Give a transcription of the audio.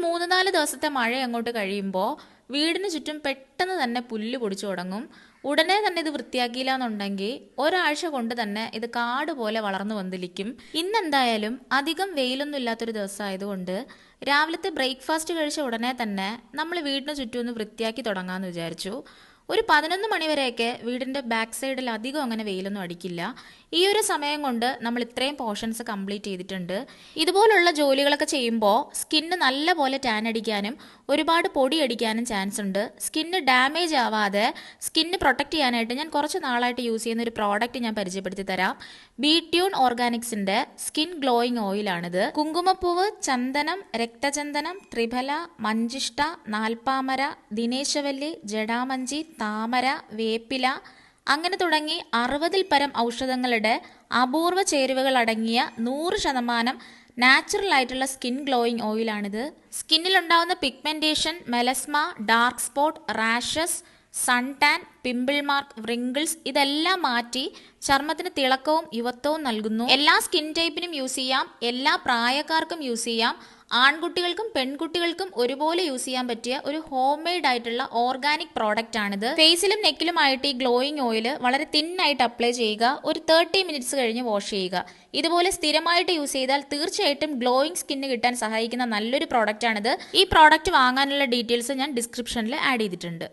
3-4 ദിവസത്തെ മഴ അങ്ങോട്ട് കഴിയുമ്പോൾ വീടിന് ചുറ്റും പെട്ടെന്ന് തന്നെ പുല്ല് പൊടിച്ചു തുടങ്ങും. ഉടനെ തന്നെ ഇത് വൃത്തിയാക്കിയില്ല എന്നുണ്ടെങ്കിൽ ഒരാഴ്ച കൊണ്ട് തന്നെ ഇത് കാട് പോലെ വളർന്നു വന്നിരിക്കും. ഇന്നെന്തായാലും അധികം വെയിലൊന്നും ഇല്ലാത്തൊരു ദിവസമായതുകൊണ്ട് രാവിലത്തെ ബ്രേക്ക്ഫാസ്റ്റ് കഴിച്ച ഉടനെ തന്നെ നമ്മൾ വീടിന് ചുറ്റും ഒന്ന് വൃത്തിയാക്കി തുടങ്ങാമെന്ന് വിചാരിച്ചു. ഒരു 11 മണി വരെയൊക്കെ വീടിൻ്റെ ബാക്ക് സൈഡിൽ അധികം അങ്ങനെ വെയിലൊന്നും അടിക്കില്ല. ഈ ഒരു സമയം കൊണ്ട് നമ്മൾ ഇത്രയും പോർഷൻസ് കംപ്ലീറ്റ് ചെയ്തിട്ടുണ്ട്. ഇതുപോലുള്ള ജോലികളൊക്കെ ചെയ്യുമ്പോൾ സ്കിന്ന് നല്ല പോലെ ടാൻ അടിക്കാനും ഒരുപാട് പൊടി അടിക്കാനും ചാൻസ് ഉണ്ട്. സ്കിന്ന് ഡാമേജ് ആവാതെ സ്കിന്ന് പ്രൊട്ടക്റ്റ് ചെയ്യാനായിട്ട് ഞാൻ കുറച്ച് നാളായിട്ട് യൂസ് ചെയ്യുന്ന ഒരു പ്രോഡക്റ്റ് ഞാൻ പരിചയപ്പെടുത്തി തരാം. ബീട്യൂൺ ഓർഗാനിക്സിൻ്റെ സ്കിൻ ഗ്ലോയിങ് ഓയിലാണിത്. കുങ്കുമപ്പൂവ്, ചന്ദനം, രക്തചന്ദനം, ത്രിഫല, മഞ്ചിഷ്ട, നാൽപ്പാമര, ദിനേശവല്ലി, ജടാമഞ്ചി, താമര, വേപ്പില അങ്ങനെ തുടങ്ങി 60-ൽ പരം ഔഷധങ്ങളുടെ അപൂർവ ചേരുവകൾ അടങ്ങിയ 100% നാച്ചുറൽ ആയിട്ടുള്ള സ്കിൻ ഗ്ലോയിങ് ഓയിലാണിത്. സ്കിന്നിലുണ്ടാവുന്ന pigmentation, melasma, dark spot, rashes, sun tan, pimple mark, wrinkles ഇതെല്ലാം മാറ്റി ചർമ്മത്തിന് തിളക്കവും യുവത്വവും നൽകുന്നു. എല്ലാ സ്കിൻ ടൈപ്പിനും യൂസ് ചെയ്യാം, എല്ലാ പ്രായക്കാർക്കും യൂസ് ചെയ്യാം. ആൺകുട്ടികൾക്കും പെൺകുട്ടികൾക്കും ഒരുപോലെ യൂസ് ചെയ്യാൻ പറ്റിയ ഒരു ഹോം മെയ്ഡ് ആയിട്ടുള്ള ഓർഗാനിക് പ്രോഡക്റ്റ് ആണിത്. ഫേസിലും നെക്കിലുമായിട്ട് ഈ ഗ്ലോയിങ് ഓയിൽ വളരെ തിന്നായിട്ട് അപ്ലൈ ചെയ്യുക. ഒരു 30 മിനിറ്റ്സ് കഴിഞ്ഞ് വാഷ് ചെയ്യുക. ഇതുപോലെ സ്ഥിരമായിട്ട് യൂസ് ചെയ്താൽ തീർച്ചയായിട്ടും ഗ്ലോയിങ് സ്കിന്ന് കിട്ടാൻ സഹായിക്കുന്ന നല്ലൊരു പ്രോഡക്റ്റ് ആണിത്. ഈ പ്രോഡക്റ്റ് വാങ്ങാനുള്ള ഡീറ്റെയിൽസ് ഞാൻ ഡിസ്ക്രിപ്ഷനിൽ ആഡ് ചെയ്തിട്ടുണ്ട്.